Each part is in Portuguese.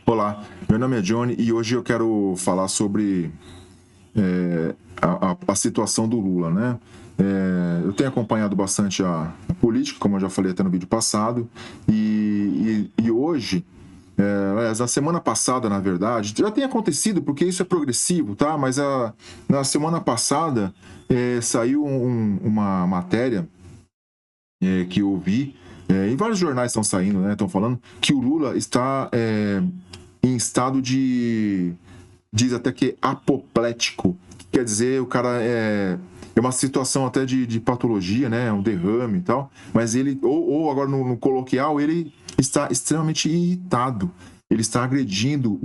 Olá, meu nome é Johnny e hoje eu quero falar sobre a situação do Lula, né? Eu tenho acompanhado bastante a política, como eu já falei até no vídeo passado, e hoje, na semana passada, na verdade, já tem acontecido, porque isso é progressivo, tá? Mas na semana passada saiu uma matéria que eu vi, e vários jornais estão saindo, né? Estão falando que o Lula está em estado de, diz até que apoplético, que quer dizer o cara é uma situação até de patologia, né, um derrame e tal, mas ele, ou agora no coloquial, ele está extremamente irritado, ele está agredindo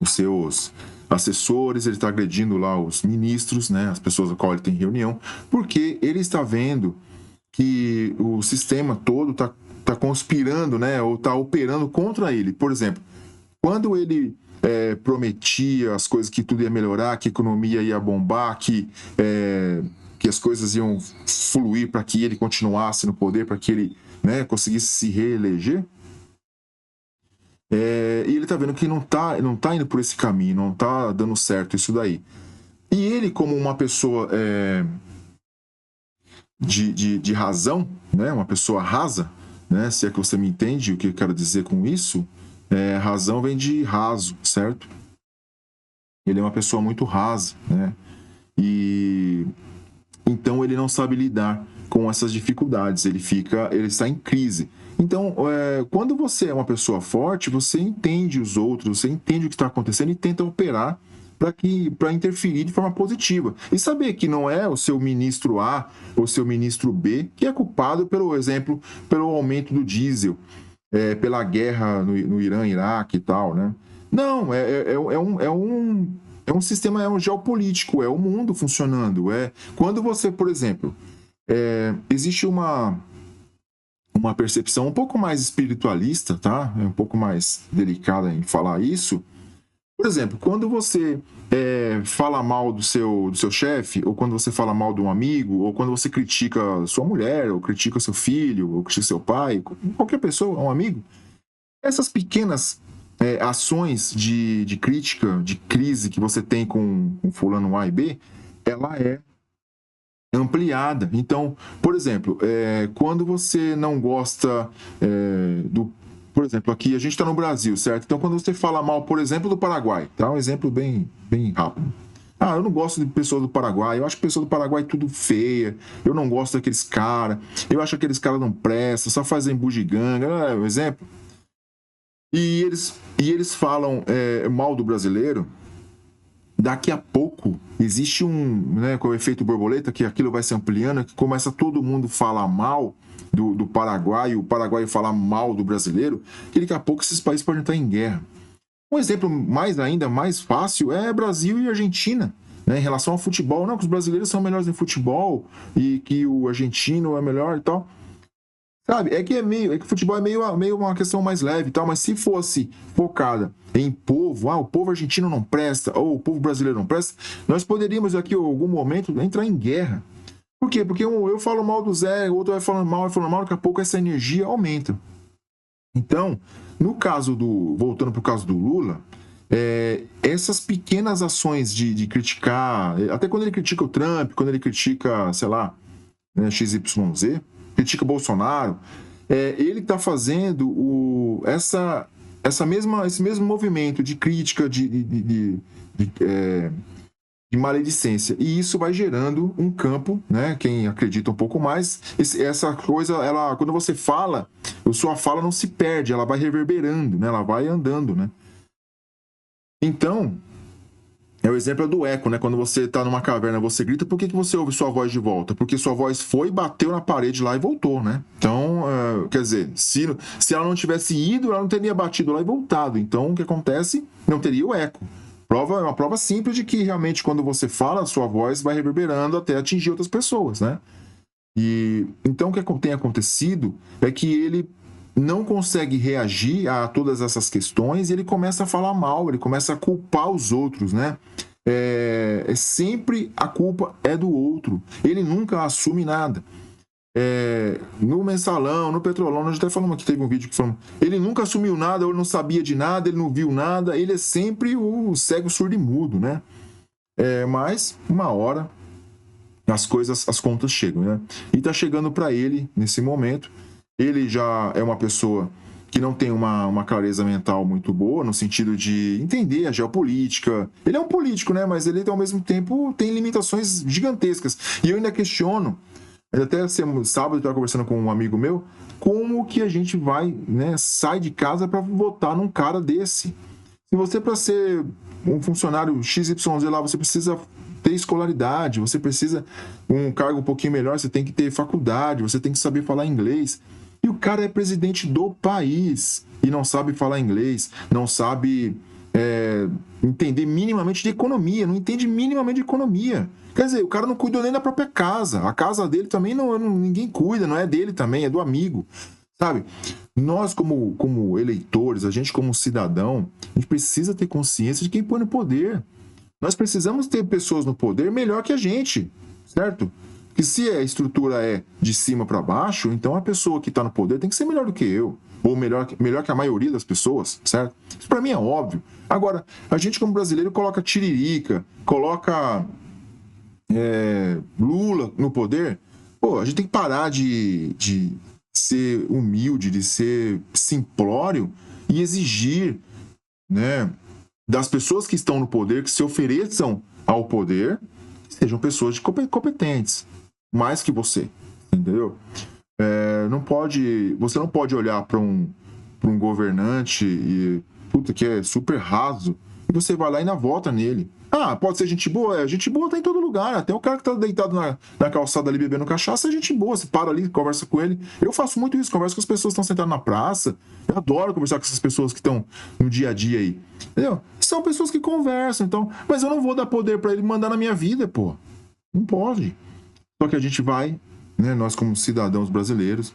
os seus assessores, ele está agredindo lá os ministros, né, as pessoas com qual ele tem reunião, porque ele está vendo que o sistema todo tá conspirando, né, ou está operando contra ele. Por exemplo, quando ele prometia as coisas que tudo ia melhorar, que a economia ia bombar, que as coisas iam fluir para que ele continuasse no poder, para que ele, né, conseguisse se reeleger, e ele está vendo que não tá indo por esse caminho, não está dando certo isso daí. E ele, como uma pessoa de razão, né, uma pessoa rasa, né, se é que você me entende o que eu quero dizer com isso, razão vem de raso, certo? Ele é uma pessoa muito rasa, né? E então ele não sabe lidar com essas dificuldades, ele está em crise. Então, quando você é uma pessoa forte, você entende os outros, você entende o que está acontecendo e tenta operar para interferir de forma positiva. E saber que não é o seu ministro A ou o seu ministro B que é culpado, pelo exemplo, pelo aumento do diesel, pela guerra no Irã, Iraque e tal, né? Não, é um sistema, é um geopolítico, é o mundo funcionando. Quando você, por exemplo, existe uma percepção um pouco mais espiritualista, tá? É um pouco mais delicada em falar isso. Por exemplo, quando você fala mal do seu chefe, ou quando você fala mal de um amigo, ou quando você critica sua mulher, ou critica seu filho, ou critica seu pai, qualquer pessoa, um amigo, essas pequenas ações de crítica, de crise que você tem com fulano A e B, ela é ampliada. Então, por exemplo, quando você não gosta do. Por exemplo, aqui a gente está no Brasil, certo? Então, quando você fala mal, por exemplo, do Paraguai, tá? Um exemplo bem, bem rápido. Ah, eu não gosto de pessoas do Paraguai, eu acho que pessoas do Paraguai tudo feia, eu não gosto daqueles caras, eu acho que aqueles caras não prestam, só fazem bugiganga, um exemplo. E eles falam mal do brasileiro. Daqui a pouco existe né, com o efeito borboleta, que aquilo vai se ampliando, que começa todo mundo falar mal do Paraguai, e o Paraguai falar mal do brasileiro, que daqui a pouco esses países podem estar em guerra. Um exemplo ainda mais fácil é Brasil e Argentina, né, em relação ao futebol. Não, que os brasileiros são melhores em futebol e que o argentino é melhor e tal. Sabe, é que o futebol é meio uma questão mais leve e tal, mas se fosse focada em povo, o povo argentino não presta, ou o povo brasileiro não presta, nós poderíamos aqui, em algum momento, entrar em guerra. Por quê? Porque eu falo mal do Zé, o outro vai falando mal, daqui a pouco essa energia aumenta. Então, no caso voltando para o caso do Lula, essas pequenas ações de criticar, até quando ele critica o Trump, quando ele critica, sei lá, né, XYZ, critica Bolsonaro, ele está fazendo esse mesmo movimento de crítica, de maledicência. E isso vai gerando um campo, né? Quem acredita um pouco mais, essa coisa, quando você fala, a sua fala não se perde, ela vai reverberando, né? Ela vai andando, né? Então, o exemplo do eco, né? Quando você está numa caverna, você grita, por que você ouve sua voz de volta? Porque sua voz foi, bateu na parede lá e voltou, né? Então, quer dizer, se ela não tivesse ido, ela não teria batido lá e voltado. Então, o que acontece? Não teria o eco. É uma prova simples de que realmente quando você fala, a sua voz vai reverberando até atingir outras pessoas, né? E então o que tem acontecido é que ele não consegue reagir a todas essas questões e ele começa a falar mal, ele começa a culpar os outros, né? Sempre a culpa é do outro. Ele nunca assume nada. no Mensalão, no Petrolão, nós até falamos aqui, teve um vídeo que falamos, ele nunca assumiu nada, ele não sabia de nada, ele não viu nada, ele é sempre o cego, surdo e mudo, né? Mas, uma hora, as contas chegam, né? E tá chegando para ele, nesse momento, ele já é uma pessoa que não tem uma clareza mental muito boa, no sentido de entender a geopolítica. Ele é um político, né? Mas ele, ao mesmo tempo, tem limitações gigantescas. E eu ainda questiono, até sábado eu estava conversando com um amigo meu, como que a gente vai, né, sai de casa para votar num cara desse? Se você, para ser um funcionário XYZ lá, você precisa ter escolaridade, você precisa um cargo um pouquinho melhor, você tem que ter faculdade, você tem que saber falar inglês. E o cara é presidente do país e não sabe falar inglês, não sabe entender minimamente de economia, não entende minimamente de economia. Quer dizer, o cara não cuidou nem da própria casa. A casa dele também ninguém cuida, não é dele também, é do amigo. Sabe? Nós, como eleitores, a gente como cidadão, a gente precisa ter consciência de quem põe no poder. Nós precisamos ter pessoas no poder melhor que a gente, certo? Que se a estrutura é de cima para baixo, então a pessoa que está no poder tem que ser melhor do que eu, ou melhor que a maioria das pessoas, certo? Isso para mim é óbvio. Agora, a gente como brasileiro coloca Tiririca, coloca Lula no poder. Pô, a gente tem que parar de ser humilde, de ser simplório e exigir, né, das pessoas que estão no poder, que se ofereçam ao poder, que sejam pessoas competentes, mais que você, entendeu? Você não pode olhar para um governante que é super raso, e você vai lá e ainda vota nele. Ah, pode ser gente boa? Gente boa tá em todo lugar. Até o cara que tá deitado na calçada ali bebendo cachaça é gente boa. Você para ali, conversa com ele. Eu faço muito isso, converso com as pessoas que estão sentadas na praça. Eu adoro conversar com essas pessoas que estão no dia a dia aí. Entendeu? São pessoas que conversam, então. Mas eu não vou dar poder para ele mandar na minha vida, pô. Não pode. Só que a gente vai, né, nós como cidadãos brasileiros,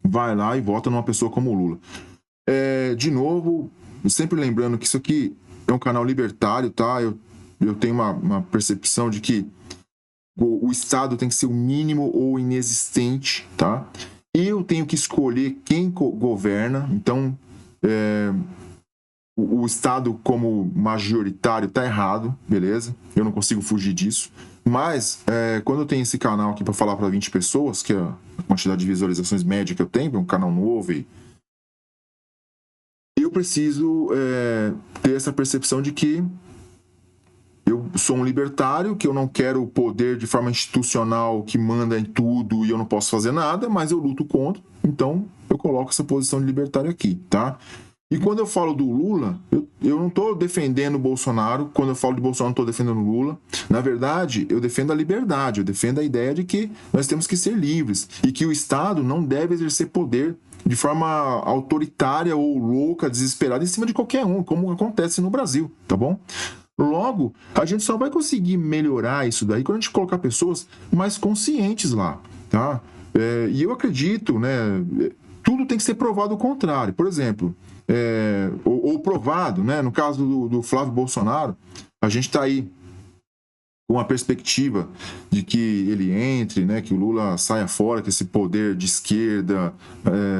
vai lá e vota numa pessoa como o Lula. De novo, sempre lembrando que isso aqui é um canal libertário, tá? Eu tenho uma percepção de que o Estado tem que ser o mínimo ou inexistente, tá? Eu tenho que escolher quem governa, então o Estado como majoritário tá errado, beleza? Eu não consigo fugir disso. Mas, quando eu tenho esse canal aqui para falar para 20 pessoas, que é a quantidade de visualizações média que eu tenho, é um canal novo, eu preciso ter essa percepção de que eu sou um libertário, que eu não quero o poder de forma institucional que manda em tudo e eu não posso fazer nada, mas eu luto contra, então eu coloco essa posição de libertário aqui, tá? E quando eu falo do Lula, eu não estou defendendo o Bolsonaro. Quando eu falo de Bolsonaro, não estou defendendo o Lula. Na verdade, eu defendo a liberdade, eu defendo a ideia de que nós temos que ser livres e que o Estado não deve exercer poder de forma autoritária ou louca, desesperada, em cima de qualquer um, como acontece no Brasil, tá bom? Logo, a gente só vai conseguir melhorar isso daí quando a gente colocar pessoas mais conscientes lá, tá? E eu acredito, né? Tudo tem que ser provado o contrário. Por exemplo, ou provado, né? No caso do Flávio Bolsonaro, a gente está aí com a perspectiva de que ele entre, né, que o Lula saia fora, que esse poder de esquerda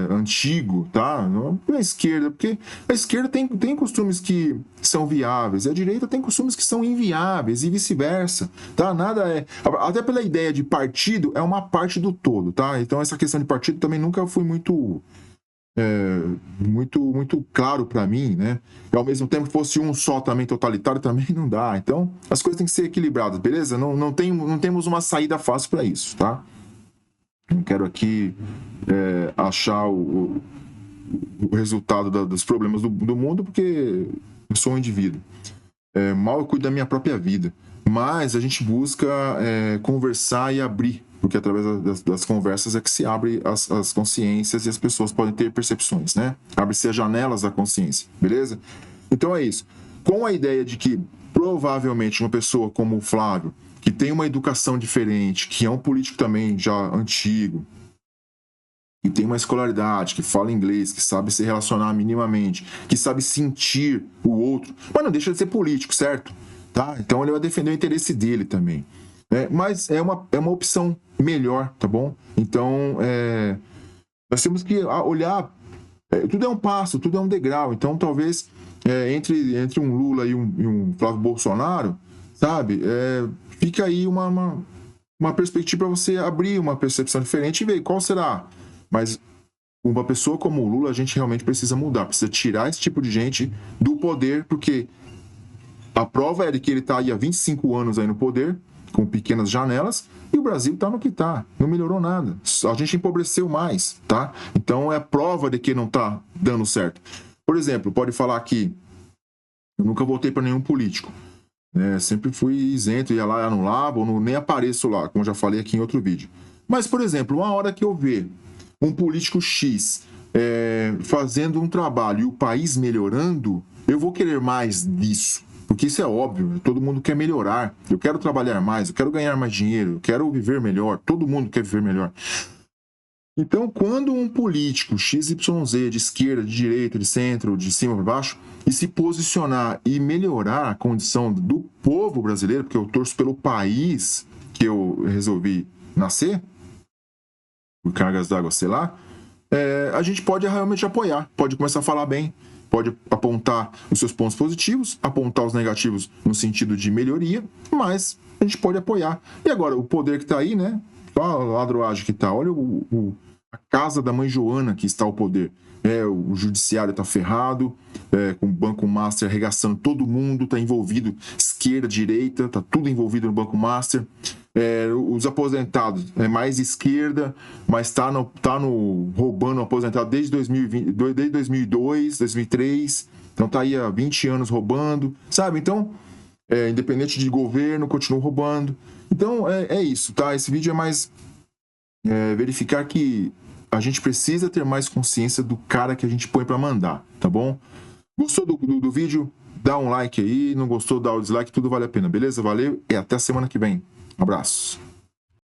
antigo, tá? Não é esquerda, porque a esquerda tem costumes que são viáveis, a direita tem costumes que são inviáveis e vice-versa, tá? Nada até pela ideia de partido, é uma parte do todo, tá? Então essa questão de partido também nunca foi muito claro para mim, né? E ao mesmo tempo fosse um só também totalitário também não dá. Então as coisas têm que ser equilibradas, beleza? Não temos uma saída fácil para isso, tá? Não quero aqui achar o resultado dos problemas do mundo, porque eu sou um indivíduo. Mal eu cuido da minha própria vida, mas a gente busca conversar e abrir, porque através das conversas é que se abre as consciências e as pessoas podem ter percepções, né? Abre-se as janelas da consciência, beleza? Então é isso. Com a ideia de que provavelmente uma pessoa como o Flávio, que tem uma educação diferente, que é um político também já antigo, que tem uma escolaridade, que fala inglês, que sabe se relacionar minimamente, que sabe sentir o outro, mas não deixa de ser político, certo? Tá? Então ele vai defender o interesse dele também. Mas é uma opção melhor, tá bom? Então, nós temos que olhar, tudo é um passo, tudo é um degrau, então talvez entre um Lula e um Flávio Bolsonaro, sabe, fica aí uma perspectiva para você abrir uma percepção diferente e ver qual será. Mas uma pessoa como o Lula, a gente realmente precisa mudar, precisa tirar esse tipo de gente do poder, porque a prova é de que ele está aí há 25 anos aí no poder, com pequenas janelas, e o Brasil está no que está, não melhorou nada. A gente empobreceu mais, tá? Então é a prova de que não está dando certo. Por exemplo, pode falar que eu nunca votei para nenhum político, sempre fui isento, ia lá, anulava, ou nem apareço lá, como já falei aqui em outro vídeo. Mas, por exemplo, uma hora que eu ver um político X fazendo um trabalho e o país melhorando, eu vou querer mais disso. Porque isso é óbvio, todo mundo quer melhorar. Eu quero trabalhar mais, eu quero ganhar mais dinheiro, eu quero viver melhor, todo mundo quer viver melhor. Então, quando um político XYZ, de esquerda, de direita, de centro, de cima para baixo, e se posicionar e melhorar a condição do povo brasileiro, porque eu torço pelo país que eu resolvi nascer, por cargas d'água, sei lá, a gente pode realmente apoiar, pode começar a falar bem, pode apontar os seus pontos positivos, apontar os negativos no sentido de melhoria, mas a gente pode apoiar. E agora, o poder que está aí, né? Olha a ladroagem que está, olha a casa da mãe Joana que está ao poder. O judiciário está ferrado, com o Banco Master arregaçando todo mundo, está envolvido, esquerda, direita, está tudo envolvido no Banco Master. Os aposentados mais esquerda, mas está roubando o aposentado desde 2020, desde 2002, 2003, então está aí há 20 anos roubando, sabe? Então, independente de governo, continua roubando. Então, é isso, tá? Esse vídeo é mais verificar que a gente precisa ter mais consciência do cara que a gente põe para mandar, tá bom? Gostou do vídeo? Dá um like aí, não gostou, dá o dislike, tudo vale a pena, beleza? Valeu e até semana que vem. Um abraço.